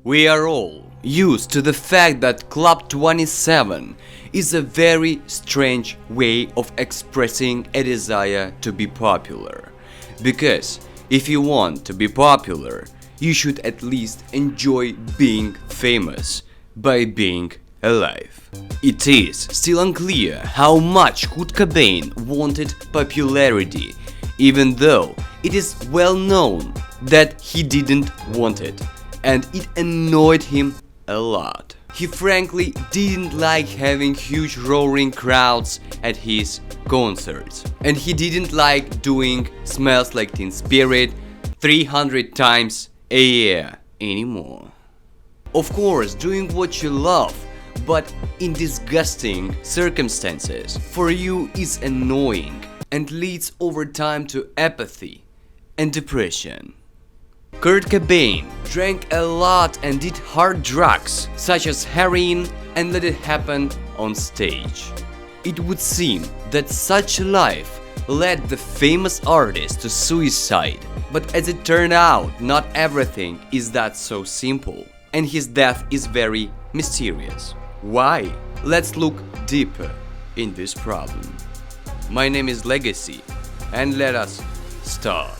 We are all used to the fact that Club 27 is a very strange way of expressing a desire to be popular. Because if you want to be popular, you should at least enjoy being famous by being alive. It is still unclear how much Kurt Cobain wanted popularity, even though it is well known that he didn't want it, and it annoyed him a lot. He frankly didn't like having huge roaring crowds at his concerts, and he didn't like doing Smells Like Teen Spirit 300 times a year anymore. Of course, doing what you love but in disgusting circumstances for you is annoying and leads over time to apathy and depression. Kurt Cobain drank a lot and did hard drugs such as heroin and let it happen on stage. It would seem that such a life led the famous artist to suicide, but as it turned out, not everything is that so simple, and his death is very mysterious. Why? Let's look deeper in this problem. My name is LEGASI, and let us start.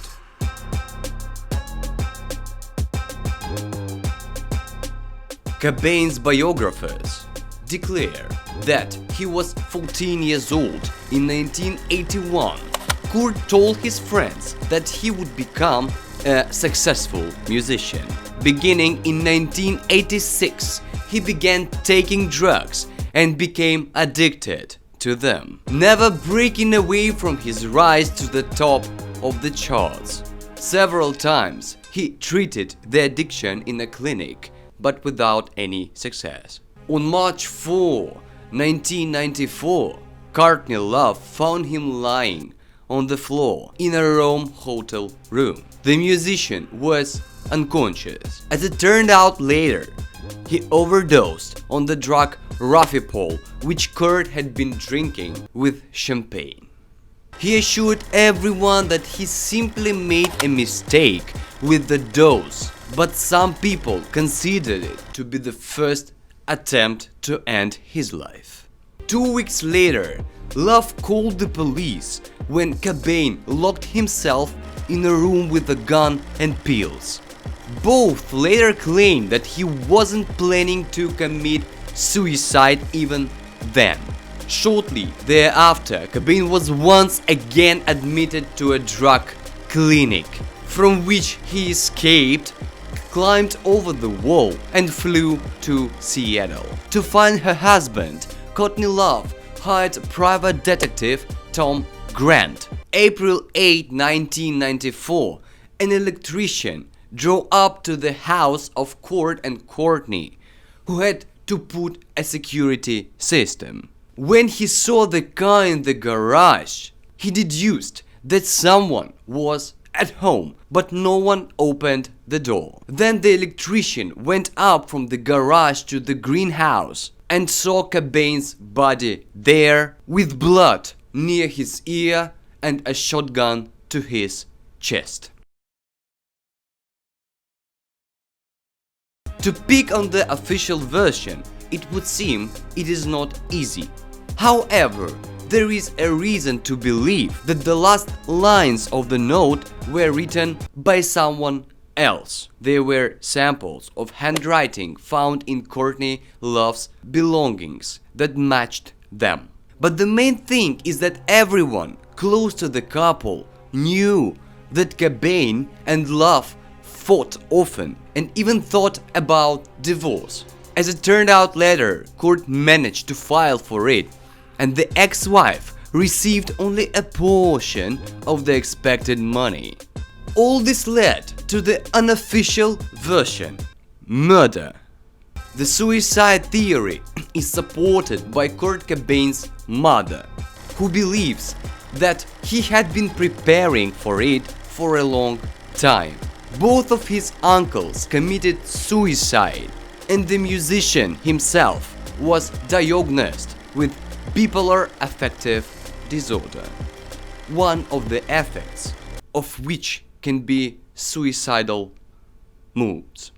Cobain's biographers declare that he was 14 years old in 1981. Kurt told his friends that he would become a successful musician. Beginning in 1986, he began taking drugs and became addicted to them, never breaking away from his rise to the top of the charts. Several times he treated the addiction in a clinic, but without any success. On March 4, 1994, Courtney Love found him lying on the floor in a Rome hotel room. The musician was unconscious. As it turned out later, he overdosed on the drug Rafipol, which Kurt had been drinking with champagne. He assured everyone that he simply made a mistake with the dose, but some people considered it to be the first attempt to end his life. 2 weeks later, Love called the police when Cobain locked himself in a room with a gun and pills. Both later claimed that he wasn't planning to commit suicide even then. Shortly thereafter, Cobain was once again admitted to a drug clinic, from which he escaped, climbed over the wall and flew to Seattle. To find her husband, Courtney Love hired private detective Tom Grant. April 8, 1994, an electrician drove up to the house of Kurt and Courtney, who had to put a security system. When he saw the car in the garage, he deduced that someone was at home, but no one opened the door. Then the electrician went up from the garage to the greenhouse and saw Cobain's body there with blood near his ear and a shotgun to his chest. To pick on the official version, it would seem it is not easy. However, there is a reason to believe that the last lines of the note were written by someone else. They were samples of handwriting found in Courtney Love's belongings that matched them. But the main thing is that everyone close to the couple knew that Cobain and Love fought often and even thought about divorce. As it turned out later, Kurt managed to file for it, and the ex-wife received only a portion of the expected money. All this led to the unofficial version: murder. The suicide theory is supported by Kurt Cobain's mother, who believes that he had been preparing for it for a long time. Both of his uncles committed suicide, and the musician himself was diagnosed with bipolar affective disorder, one of the effects of which can be suicidal moods.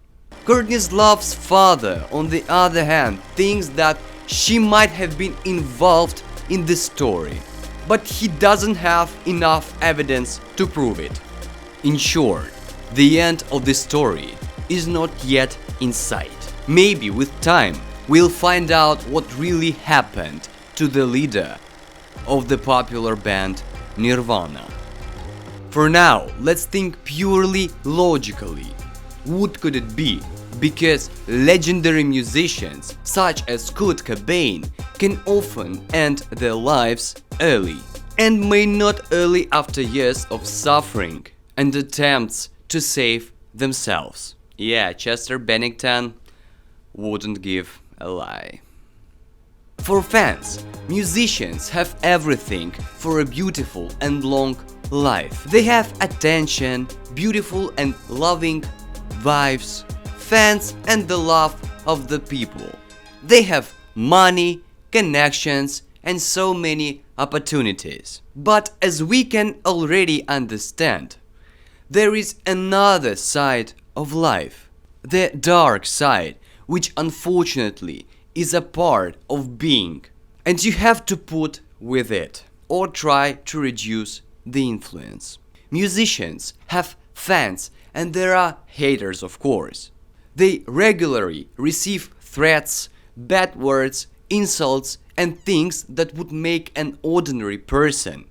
Courtney Love's father, on the other hand, thinks that she might have been involved in this story, but he doesn't have enough evidence to prove it. In short, the end of the story is not yet in sight. Maybe with time we'll find out what really happened to the leader of the popular band Nirvana. For now, let's think purely logically. What could it be? Because legendary musicians such as Kurt Cobain can often end their lives early, and may not early after years of suffering and attempts to save themselves. Yeah, Chester Bennington wouldn't give a lie. For fans, musicians have everything for a beautiful and long life. They have attention, beautiful and loving wives, fans and the love of the people. They have money, connections and so many opportunities. But as we can already understand, there is another side of life, the dark side, which unfortunately is a part of being, and you have to put with it or try to reduce the influence. Musicians have fans and there are haters, of course. They regularly receive threats, bad words, insults and things that would make an ordinary person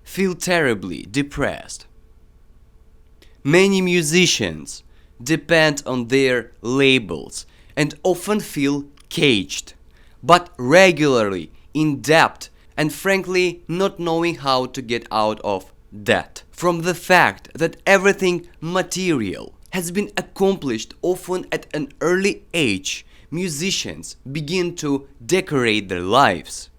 feel terribly depressed. Many musicians depend on their labels and often feel caged, but regularly in debt and frankly not knowing how to get out of debt. From the fact that everything material has been accomplished often at an early age, musicians begin to decorate their lives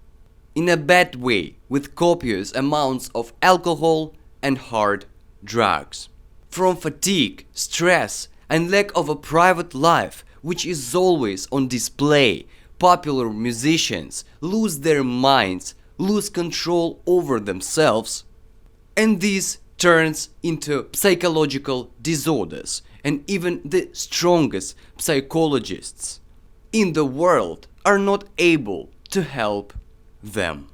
in a bad way with copious amounts of alcohol and hard drugs. From fatigue, stress and lack of a private life, which is always on display, popular musicians lose their minds, lose control over themselves, and this turns into psychological disorders, and even the strongest psychologists in the world are not able to help them.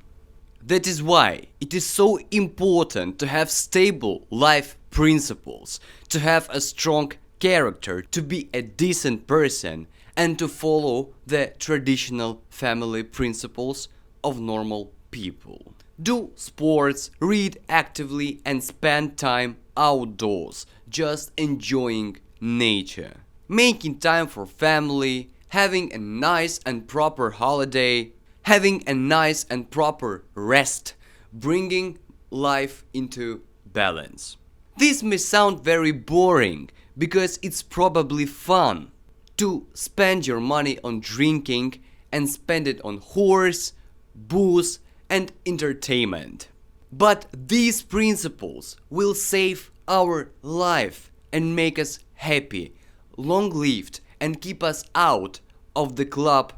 That is why it is so important to have stable life principles, to have a strong character, to be a decent person, and to follow the traditional family principles of normal people. Do sports, read actively and spend time outdoors, just enjoying nature. Making time for family, having a nice and proper holiday, having a nice and proper rest, bringing life into balance. This may sound very boring because it's probably fun to spend your money on drinking and spend it on whores, booze and entertainment. But these principles will save our life and make us happy, long-lived and keep us out of the club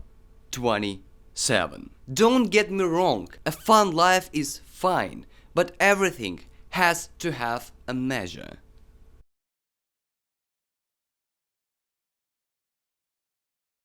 27. Don't get me wrong, a fun life is fine, but everything has to have a measure.